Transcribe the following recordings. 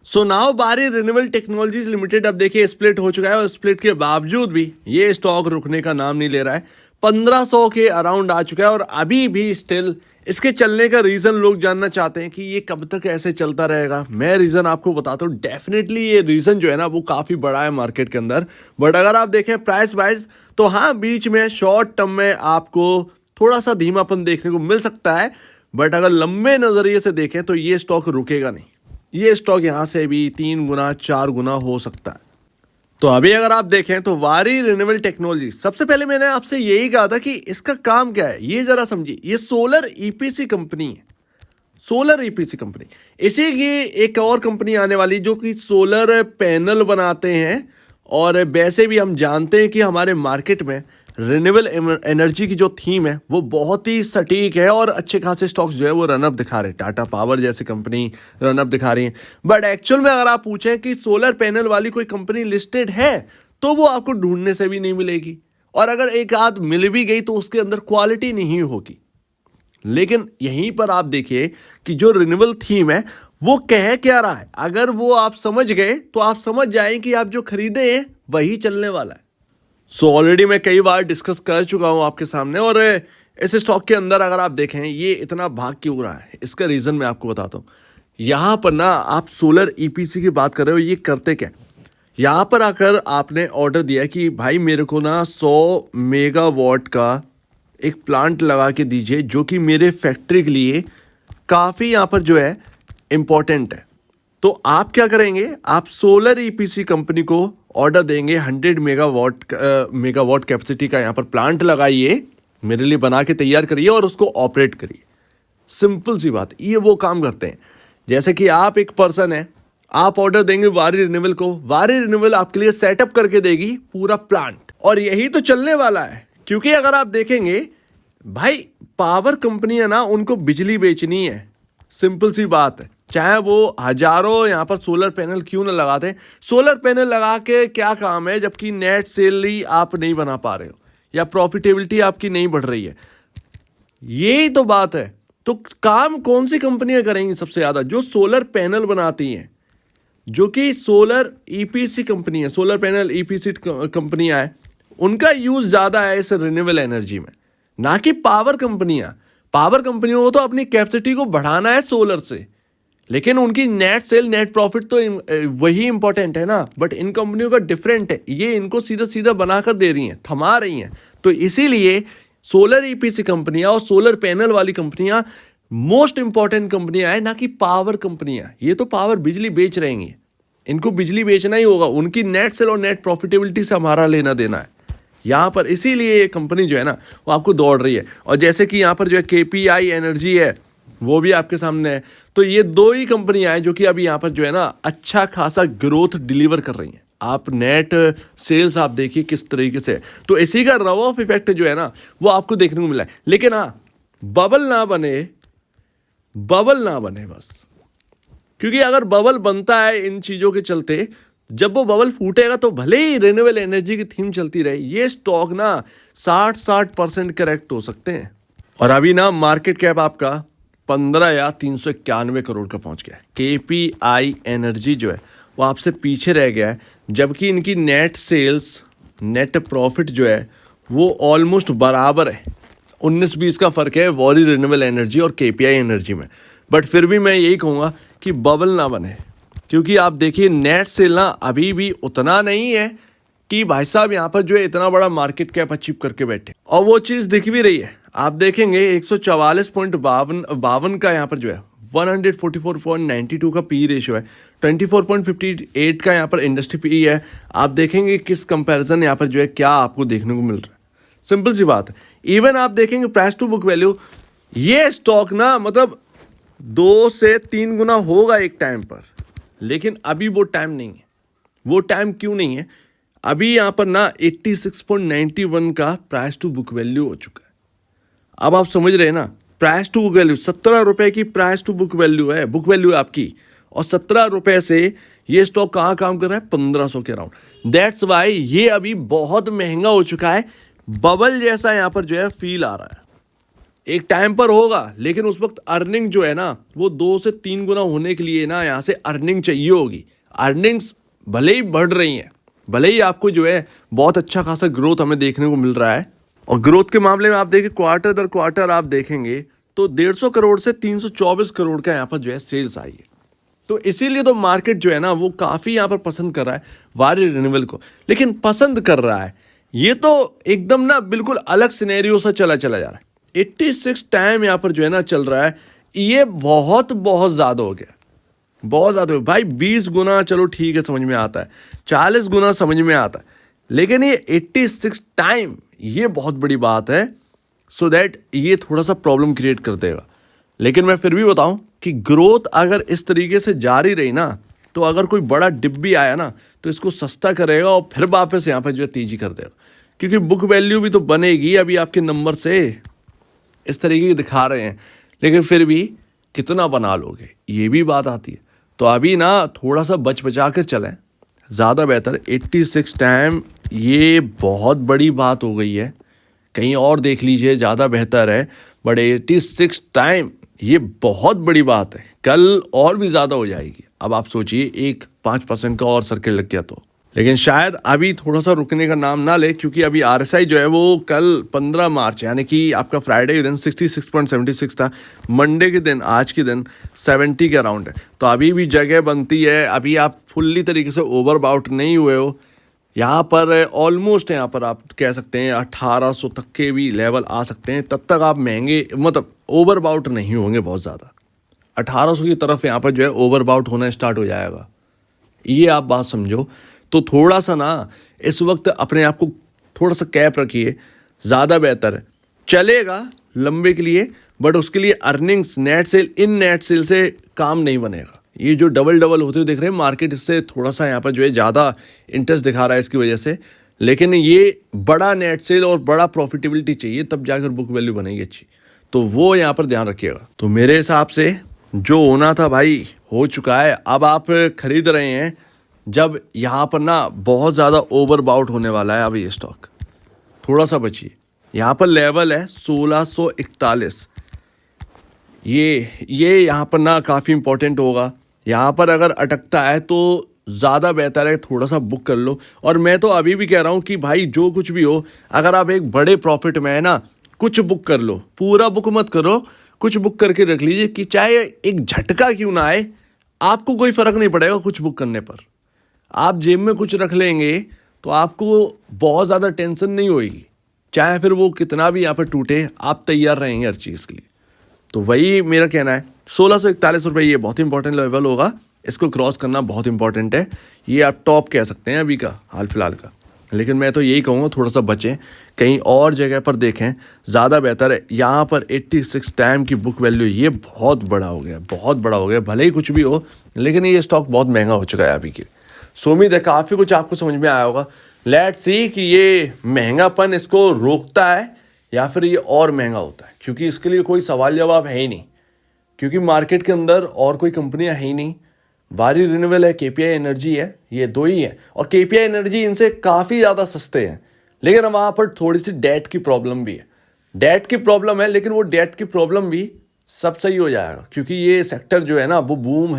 So now बारी renewable technologies limited अब देखिए स्प्लिट हो चुका है और स्प्लिट के बावजूद भी ये स्टॉक रुकने का नाम नहीं ले रहा है। 1500 के अराउंड आ चुका है और अभी भी स्टिल इसके चलने का रीजन लोग जानना चाहते हैं कि ये कब तक ऐसे चलता रहेगा। मैं रीजन आपको बताता हूँ। डेफिनेटली ये रीजन जो है ना वो काफी बड़ा है मार्केट के अंदर, बट अगर आप देखें प्राइस वाइज तो हाँ बीच में शॉर्ट टर्म में आपको थोड़ा सा धीमापन देखने को मिल सकता है, बट अगर लंबे नजरिए से देखें तो ये स्टॉक रुकेगा नहीं। ये स्टॉक यहां से भी 3 गुना 4 गुना हो सकता है। तो अभी अगर आप देखें तो वारी रिन्यूएबल टेक्नोलॉजी, सबसे पहले मैंने आपसे यही कहा था कि इसका काम क्या है ये जरा समझिए। ये सोलर ईपीसी कंपनी है, सोलर ईपीसी कंपनी। इसी की एक और कंपनी आने वाली जो कि सोलर पैनल बनाते हैं। और वैसे भी हम जानते हैं कि हमारे मार्केट में रिन्यूएबल एनर्जी की जो थीम है वो बहुत ही सटीक है और अच्छे खासे स्टॉक्स जो है वो रनअप दिखा रहे हैं। टाटा पावर जैसी कंपनी रनअप दिखा रही है, बट एक्चुअल में अगर आप पूछें कि सोलर पैनल वाली कोई कंपनी लिस्टेड है तो वो आपको ढूंढने से भी नहीं मिलेगी, और अगर एक आध मिल भी गई तो उसके अंदर क्वालिटी नहीं होगी। लेकिन यहीं पर आप देखिए कि जो रिन्यूएबल थीम है वो कह क्या रहा है। अगर वो आप समझ गए तो आप समझ जाएं कि आप जो खरीदे हैं वही चलने वाला है। सो ऑलरेडी मैं कई बार डिस्कस कर चुका हूं आपके सामने, और इस स्टॉक के अंदर अगर आप देखें ये इतना भाग क्यों रहा है, इसका रीजन मैं आपको बताता हूं। यहां पर ना आप सोलर ईपीसी की बात कर रहे हो, ये करते क्या। यहां पर आकर आपने ऑर्डर दिया कि भाई मेरे को ना 100 मेगावाट का एक प्लांट लगा के दीजिए जो कि मेरे फैक्ट्री के लिए काफ़ी यहाँ पर जो है इम्पोर्टेंट है। तो आप क्या करेंगे, आप सोलर ईपीसी कंपनी को ऑर्डर देंगे 100 मेगावाट कैपेसिटी का यहाँ पर प्लांट लगाइए, मेरे लिए बना के तैयार करिए और उसको ऑपरेट करिए। सिंपल सी बात, ये वो काम करते हैं। जैसे कि आप एक पर्सन है, आप ऑर्डर देंगे वारी रिन्यूएबल को, वारी रिन्यूएबल आपके लिए सेटअप करके देगी पूरा प्लांट, और यही तो चलने वाला है। क्योंकि अगर आप देखेंगे भाई पावर कंपनियां ना उनको बिजली बेचनी है, सिंपल सी बात है। चाहे वो हजारों यहाँ पर सोलर पैनल क्यों ना लगाते, सोलर पैनल लगा के क्या काम है जबकि नेट सेल ही आप नहीं बना पा रहे हो या प्रॉफिटेबिलिटी आपकी नहीं बढ़ रही है। यही तो बात है। तो काम कौन सी कंपनियां करेंगी सबसे ज्यादा, जो सोलर पैनल बनाती हैं, जो कि सोलर ईपीसी कंपनी है, सोलर पैनल ईपीसी कंपनियां है, उनका यूज ज्यादा है इस रिन्यूएबल एनर्जी में, ना कि पावर कंपनियां। पावर कंपनियों को तो अपनी कैपेसिटी को बढ़ाना है सोलर से, लेकिन उनकी नेट सेल नेट प्रॉफिट तो वही इंपॉर्टेंट है ना। बट इन कंपनियों का डिफरेंट है, ये इनको सीधा सीधा बनाकर दे रही हैं, थमा रही हैं। तो इसीलिए सोलर ईपीसी कंपनियां और सोलर पैनल वाली कंपनियां मोस्ट इंपॉर्टेंट कंपनियां है, ना कि पावर कंपनियां। ये तो पावर बिजली बेच रही हैं, इनको बिजली बेचना ही होगा, उनकी नेट सेल और नेट प्रॉफिटेबिलिटी से हमारा लेना देना है यहाँ पर। इसीलिए ये कंपनी जो है ना वो आपको दौड़ रही है। और जैसे कि यहाँ पर जो है केपीआई एनर्जी है वो भी आपके सामने है। तो ये दो ही कंपनियां हैं जो कि अभी यहाँ पर जो है ना अच्छा खासा ग्रोथ डिलीवर कर रही हैं। आप नेट सेल्स आप देखिए किस तरीके से, तो इसी का रव ऑफ इफेक्ट जो है ना वो आपको देखने को मिला है। लेकिन हाँ बबल ना बने बस, क्योंकि अगर बबल बनता है इन चीजों के चलते, जब वो बबल फूटेगा तो भले ही रिन्यूएबल एनर्जी की थीम चलती रहे, ये स्टॉक ना 60% करेक्ट हो सकते हैं। और अभी ना मार्केट कैप आपका 15 या 391 करोड़ का पहुंच गया है। केपीआई एनर्जी जो है वो आपसे पीछे रह गया है, जबकि इनकी नेट सेल्स नेट प्रॉफिट जो है वो ऑलमोस्ट बराबर है। 19-20 का फर्क है वारी रिन्यूएबल एनर्जी और केपीआई एनर्जी में। बट फिर भी मैं यही कहूँगा कि बबल ना बने, क्योंकि आप देखिए नेट सेल ना अभी भी उतना नहीं है कि भाई साहब यहाँ पर जो है इतना बड़ा मार्केट कैप अचीव करके बैठे, और वो चीज़ दिख भी रही है। आप देखेंगे 144.52 का यहाँ पर जो है 144.92 का पी रेशियो है, 24.58 का यहाँ पर इंडस्ट्री पी है। आप देखेंगे किस कंपैरिजन यहाँ पर जो है क्या आपको देखने को मिल रहा है। सिंपल सी बात है। इवन आप देखेंगे प्राइस टू बुक वैल्यू, ये स्टॉक ना मतलब 2 से 3 गुना होगा एक टाइम पर, लेकिन अभी वो टाइम नहीं है। वो टाइम क्यों नहीं है, अभी यहाँ पर ना 86.91 का प्राइस टू बुक वैल्यू हो चुका है। अब आप समझ रहे हैं ना, प्राइस टू बुक वैल्यू 17 रुपए की प्राइस टू बुक वैल्यू है, बुक वैल्यू है आपकी, और 17 रुपए से ये स्टॉक कहाँ काम कर रहा है, 1500 के अराउंड। दैट्स वाई ये अभी बहुत महंगा हो चुका है, बबल जैसा यहाँ पर जो है फील आ रहा है। एक टाइम पर होगा, लेकिन उस वक्त अर्निंग जो है ना वो 2 से 3 गुना होने के लिए ना यहाँ से अर्निंग चाहिए होगी। अर्निंग्स भले ही बढ़ रही हैं, भले ही आपको जो है बहुत अच्छा खासा ग्रोथ हमें देखने को मिल रहा है, और ग्रोथ के मामले में आप देखिए क्वार्टर दर क्वार्टर आप देखेंगे तो 150 करोड़ से 324 करोड़ का यहाँ पर जो है सेल्स आई है। तो इसीलिए तो मार्केट जो है ना वो काफ़ी यहाँ पर पसंद कर रहा है वारी रिन्यूएबल को। लेकिन पसंद कर रहा है, ये तो एकदम ना बिल्कुल अलग सिनेरियो सा चला जा रहा है। 86 टाइम यहाँ पर जो है ना चल रहा है, ये बहुत ज़्यादा हो गया, बहुत ज़्यादा हो गया भाई। 20 गुना चलो ठीक है, समझ में आता है, 40 गुना समझ में आता है, लेकिन ये 86 टाइम ये बहुत बड़ी बात है। सो दैट ये थोड़ा सा प्रॉब्लम क्रिएट कर देगा। लेकिन मैं फिर भी बताऊं कि ग्रोथ अगर इस तरीके से जारी रही ना, तो अगर कोई बड़ा डिप भी आया ना तो इसको सस्ता करेगा और फिर वापस यहाँ पर जो है तेजी कर देगा, क्योंकि बुक वैल्यू भी तो बनेगी। अभी आपके नंबर से इस तरीके के दिखा रहे हैं, लेकिन फिर भी कितना बना लोगे, ये भी बात आती है। तो अभी ना थोड़ा सा बच बचा कर चलें, ज़्यादा बेहतर। 86 टाइम ये बहुत बड़ी बात हो गई है, कहीं और देख लीजिए ज़्यादा बेहतर है, बट 86 टाइम ये बहुत बड़ी बात है। कल और भी ज़्यादा हो जाएगी। अब आप सोचिए एक 5% का और सर्किल लग गया तो, लेकिन शायद अभी थोड़ा सा रुकने का नाम ना ले, क्योंकि अभी RSI जो है वो कल 15 मार्च यानी कि आपका फ्राइडे के दिन 66.76 था, मंडे के दिन आज के दिन 70 के अराउंड है। तो अभी भी जगह बनती है, अभी आप फुल्ली तरीके से ओवरबाउट नहीं हुए हो। यहाँ पर ऑलमोस्ट यहाँ पर आप कह सकते हैं 1800 तक के भी लेवल आ सकते हैं, तब तक आप महंगे मतलब ओवरबाउट नहीं होंगे बहुत ज़्यादा। 1800 की तरफ यहाँ पर जो है ओवरबाउट होना स्टार्ट हो जाएगा, ये आप बात समझो। तो थोड़ा सा ना इस वक्त अपने आप को थोड़ा सा कैप रखिए, ज़्यादा बेहतर है। चलेगा लंबे के लिए, बट उसके लिए अर्निंग्स नेट सेल इन नेट सेल से काम नहीं बनेगा। ये जो डबल होते हुए दिख रहे हैं मार्केट, इससे थोड़ा सा यहाँ पर जो है ज़्यादा इंटरेस्ट दिखा रहा है इसकी वजह से। लेकिन ये बड़ा नेट सेल और बड़ा प्रॉफिटेबिलिटी चाहिए, तब जाकर बुक वैल्यू बनेगी अच्छी। तो वो यहाँ पर ध्यान रखिएगा। तो मेरे हिसाब से जो होना था भाई हो चुका है। अब आप खरीद रहे हैं जब यहाँ पर ना बहुत ज़्यादा ओवरबाउट होने वाला है। अब ये स्टॉक थोड़ा सा बचिए। यहाँ पर लेवल है 1641, ये यहाँ पर ना काफ़ी इंपॉर्टेंट होगा। यहाँ पर अगर अटकता है तो ज़्यादा बेहतर है थोड़ा सा बुक कर लो। और मैं तो अभी भी कह रहा हूँ कि भाई जो कुछ भी हो, अगर आप एक बड़े प्रॉफिट में है ना, कुछ बुक कर लो, पूरा बुक मत करो, कुछ बुक करके रख लीजिए कि चाहे एक झटका क्यों ना आए, आपको कोई फ़र्क नहीं पड़ेगा। कुछ बुक करने पर आप जेब में कुछ रख लेंगे तो आपको बहुत ज़्यादा टेंशन नहीं होगी, चाहे फिर वो कितना भी यहाँ पर टूटे, आप तैयार रहेंगे हर चीज़ के लिए। तो वही मेरा कहना है। 1641 रुपये ये बहुत इंपॉर्टेंट लेवल होगा, इसको क्रॉस करना बहुत इंपॉर्टेंट है। ये आप टॉप कह सकते हैं अभी का, हाल फिलहाल का। लेकिन मैं तो यही कहूँगा थोड़ा सा बचें, कहीं और जगह पर देखें, ज़्यादा बेहतर है। यहाँ पर 86 टाइम की बुक वैल्यू ये बहुत बड़ा हो गया, बहुत बड़ा हो गया। भले ही कुछ भी हो, लेकिन ये स्टॉक बहुत महंगा हो चुका है अभी के। सो उम्मीद है काफ़ी कुछ आपको समझ में आया होगा। लेट्स सी कि ये महंगापन इसको रोकता है या फिर ये और महंगा होता है, क्योंकि इसके लिए कोई सवाल जवाब है ही नहीं, क्योंकि मार्केट के अंदर और कोई कंपनियां है ही नहीं। वारी रिन्यूएबल है, KPI एनर्जी है, ये दो ही है। और KPI एनर्जी इनसे काफ़ी ज़्यादा सस्ते हैं, लेकिन वहाँ पर थोड़ी सी डेट की प्रॉब्लम भी है। डेट की प्रॉब्लम है, लेकिन वो डेट की प्रॉब्लम भी सब सही हो जाएगा, क्योंकि ये सेक्टर जो है ना वो बूम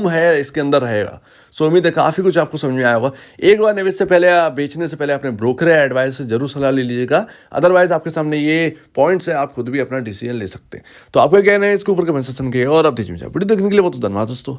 है इसके अंदर रहेगा। सो उम्मीद है काफ़ी कुछ आपको समझ में आया होगा। एक बार निवेश से पहले या बेचने से पहले अपने ब्रोकर या एडवाइस से जरूर सलाह ले लीजिएगा। अदरवाइज आपके सामने ये पॉइंट्स है, आप खुद भी अपना डिसीजन ले सकते हैं। तो आपका क्या कहना है इसके ऊपर कमेंट सेक्शन में, और अब देखिए वीडियो देखने के लिए बहुत धन्यवाद दोस्तों।